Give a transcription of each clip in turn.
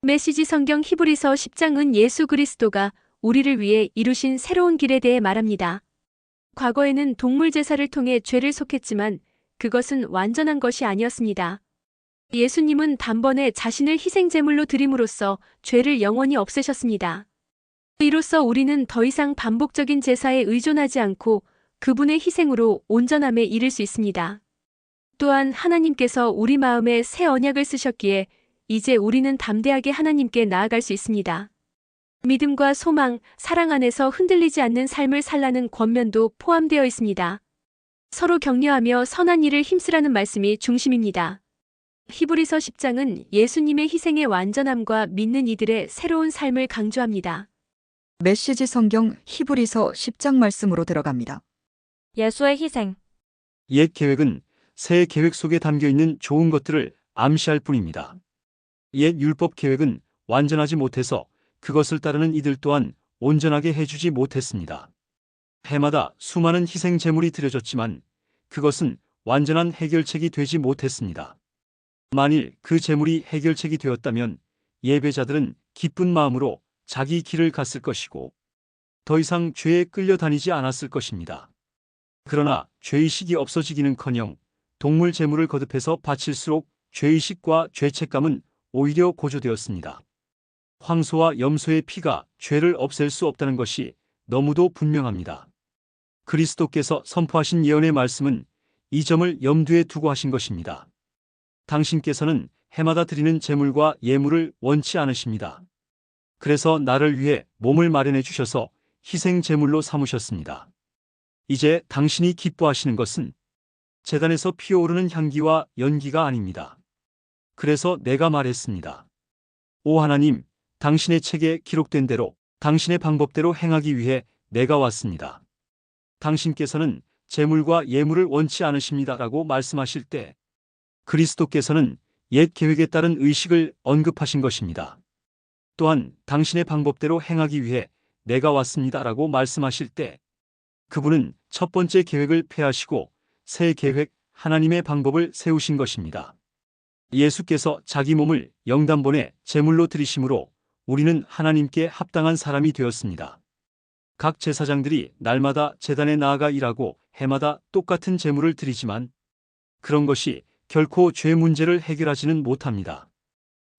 메시지 성경 히브리서 10장은 예수 그리스도가 우리를 위해 이루신 새로운 길에 대해 말합니다. 과거에는 동물 제사를 통해 죄를 속했지만 그것은 완전한 것이 아니었습니다. 예수님은 단번에 자신을 희생제물로 드림으로써 죄를 영원히 없애셨습니다. 이로써 우리는 더 이상 반복적인 제사에 의존하지 않고 그분의 희생으로 온전함에 이를 수 있습니다. 또한 하나님께서 우리 마음에 새 언약을 쓰셨기에 이제 우리는 담대하게 하나님께 나아갈 수 있습니다. 믿음과 소망, 사랑 안에서 흔들리지 않는 삶을 살라는 권면도 포함되어 있습니다. 서로 격려하며 선한 일을 힘쓰라는 말씀이 중심입니다. 히브리서 10장은 예수님의 희생의 완전함과 믿는 이들의 새로운 삶을 강조합니다. 메시지 성경 히브리서 10장 말씀으로 들어갑니다. 예수의 희생. 옛 계획은 새 계획 속에 담겨 있는 좋은 것들을 암시할 뿐입니다. 옛 율법 계획은 완전하지 못해서 그것을 따르는 이들 또한 온전하게 해주지 못했습니다. 해마다 수많은 희생 제물이 드려졌지만 그것은 완전한 해결책이 되지 못했습니다. 만일 그 제물이 해결책이 되었다면 예배자들은 기쁜 마음으로 자기 길을 갔을 것이고 더 이상 죄에 끌려다니지 않았을 것입니다. 그러나 죄의식이 없어지기는커녕 동물 제물을 거듭해서 바칠수록 죄의식과 죄책감은 오히려 고조되었습니다. 황소와 염소의 피가 죄를 없앨 수 없다는 것이 너무도 분명합니다. 그리스도께서 선포하신 예언의 말씀은 이 점을 염두에 두고 하신 것입니다. 당신께서는 해마다 드리는 제물과 예물을 원치 않으십니다. 그래서 나를 위해 몸을 마련해 주셔서 희생 제물로 삼으셨습니다. 이제 당신이 기뻐하시는 것은 제단에서 피어오르는 향기와 연기가 아닙니다. 그래서 내가 말했습니다. 오 하나님, 당신의 책에 기록된 대로 당신의 방법대로 행하기 위해 내가 왔습니다. 당신께서는 제물과 예물을 원치 않으십니다라고 말씀하실 때 그리스도께서는 옛 계획에 따른 의식을 언급하신 것입니다. 또한 당신의 방법대로 행하기 위해 내가 왔습니다라고 말씀하실 때 그분은 첫 번째 계획을 폐하시고 새 계획, 하나님의 방법을 세우신 것입니다. 예수께서 자기 몸을 영단번에 제물로 드리심으로 우리는 하나님께 합당한 사람이 되었습니다. 각 제사장들이 날마다 제단에 나아가 일하고 해마다 똑같은 제물을 드리지만 그런 것이 결코 죄 문제를 해결하지는 못합니다.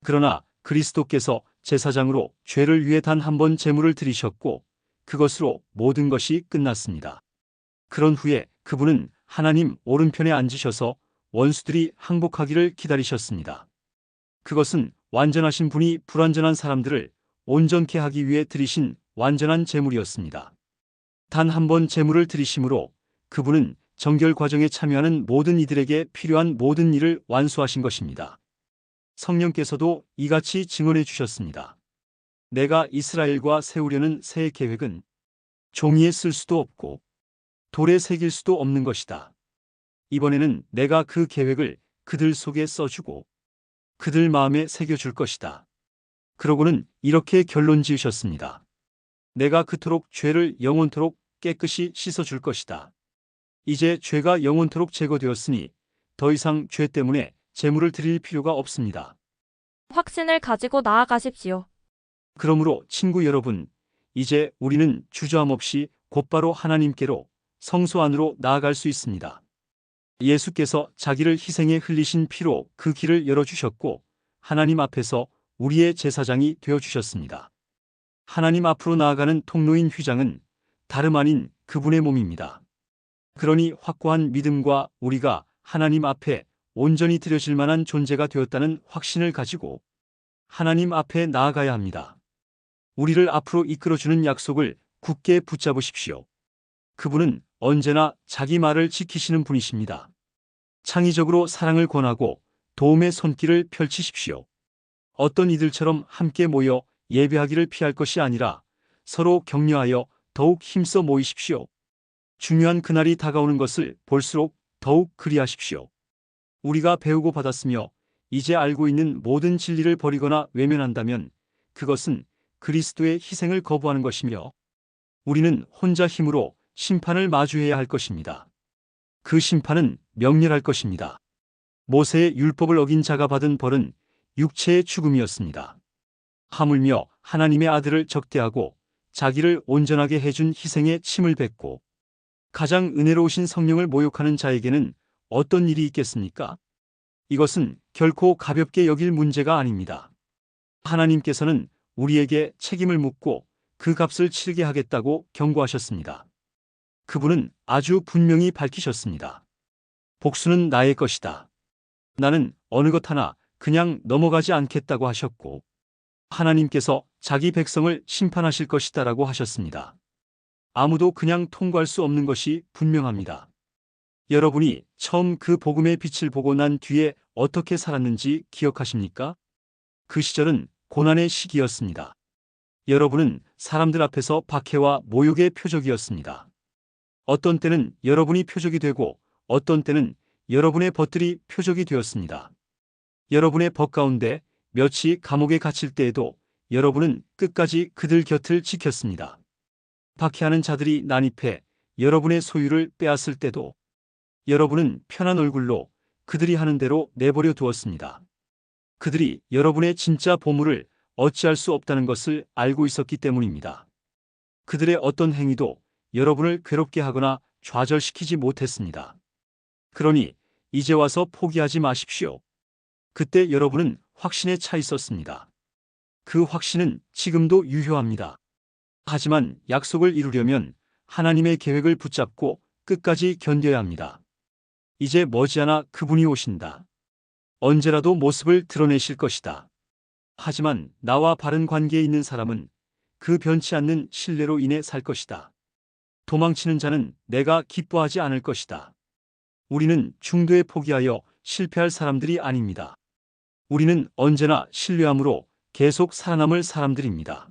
그러나 그리스도께서 제사장으로 죄를 위해 단 한 번 제물을 드리셨고 그것으로 모든 것이 끝났습니다. 그런 후에 그분은 하나님 오른편에 앉으셔서 원수들이 항복하기를 기다리셨습니다. 그것은 완전하신 분이 불완전한 사람들을 온전케 하기 위해 드리신 완전한 제물이었습니다. 단 한 번 제물을 드리심으로 그분은 정결 과정에 참여하는 모든 이들에게 필요한 모든 일을 완수하신 것입니다. 성령께서도 이같이 증언해 주셨습니다. 내가 이스라엘과 세우려는 새 계획은 종이에 쓸 수도 없고 돌에 새길 수도 없는 것이다. 이번에는 내가 그 계획을 그들 속에 써주고 그들 마음에 새겨줄 것이다. 그러고는 이렇게 결론 지으셨습니다. 내가 그토록 죄를 영원토록 깨끗이 씻어줄 것이다. 이제 죄가 영원토록 제거되었으니 더 이상 죄 때문에 제물을 드릴 필요가 없습니다. 확신을 가지고 나아가십시오. 그러므로 친구 여러분, 이제 우리는 주저함 없이 곧바로 하나님께로 성소 안으로 나아갈 수 있습니다. 예수께서 자기를 희생에 흘리신 피로 그 길을 열어주셨고 하나님 앞에서 우리의 제사장이 되어주셨습니다. 하나님 앞으로 나아가는 통로인 휘장은 다름 아닌 그분의 몸입니다. 그러니 확고한 믿음과 우리가 하나님 앞에 온전히 드려질 만한 존재가 되었다는 확신을 가지고 하나님 앞에 나아가야 합니다. 우리를 앞으로 이끌어주는 약속을 굳게 붙잡으십시오. 그분은 언제나 자기 말을 지키시는 분이십니다. 창의적으로 사랑을 권하고 도움의 손길을 펼치십시오. 어떤 이들처럼 함께 모여 예배하기를 피할 것이 아니라 서로 격려하여 더욱 힘써 모이십시오. 중요한 그날이 다가오는 것을 볼수록 더욱 그리하십시오. 우리가 배우고 받았으며 이제 알고 있는 모든 진리를 버리거나 외면한다면 그것은 그리스도의 희생을 거부하는 것이며 우리는 혼자 힘으로 심판을 마주해야 할 것입니다. 그 심판은 명렬할 것입니다. 모세의 율법을 어긴 자가 받은 벌은 육체의 죽음이었습니다. 하물며 하나님의 아들을 적대하고 자기를 온전하게 해준 희생에 침을 뱉고 가장 은혜로우신 성령을 모욕하는 자에게는 어떤 일이 있겠습니까? 이것은 결코 가볍게 여길 문제가 아닙니다. 하나님께서는 우리에게 책임을 묻고 그 값을 치르게 하겠다고 경고하셨습니다. 그분은 아주 분명히 밝히셨습니다. 복수는 나의 것이다. 나는 어느 것 하나 그냥 넘어가지 않겠다고 하셨고, 하나님께서 자기 백성을 심판하실 것이다라고 하셨습니다. 아무도 그냥 통과할 수 없는 것이 분명합니다. 여러분이 처음 그 복음의 빛을 보고 난 뒤에 어떻게 살았는지 기억하십니까? 그 시절은 고난의 시기였습니다. 여러분은 사람들 앞에서 박해와 모욕의 표적이었습니다. 어떤 때는 여러분이 표적이 되고 어떤 때는 여러분의 벗들이 표적이 되었습니다. 여러분의 벗 가운데 몇이 감옥에 갇힐 때에도 여러분은 끝까지 그들 곁을 지켰습니다. 박해하는 자들이 난입해 여러분의 소유를 빼앗을 때도 여러분은 편한 얼굴로 그들이 하는 대로 내버려 두었습니다. 그들이 여러분의 진짜 보물을 어찌할 수 없다는 것을 알고 있었기 때문입니다. 그들의 어떤 행위도 여러분을 괴롭게 하거나 좌절시키지 못했습니다. 그러니 이제 와서 포기하지 마십시오. 그때 여러분은 확신에 차 있었습니다. 그 확신은 지금도 유효합니다. 하지만 약속을 이루려면 하나님의 계획을 붙잡고 끝까지 견뎌야 합니다. 이제 머지않아 그분이 오신다. 언제라도 모습을 드러내실 것이다. 하지만 나와 바른 관계에 있는 사람은 그 변치 않는 신뢰로 인해 살 것이다. 도망치는 자는 내가 기뻐하지 않을 것이다. 우리는 중도에 포기하여 실패할 사람들이 아닙니다. 우리는 언제나 신뢰함으로 계속 살아남을 사람들입니다.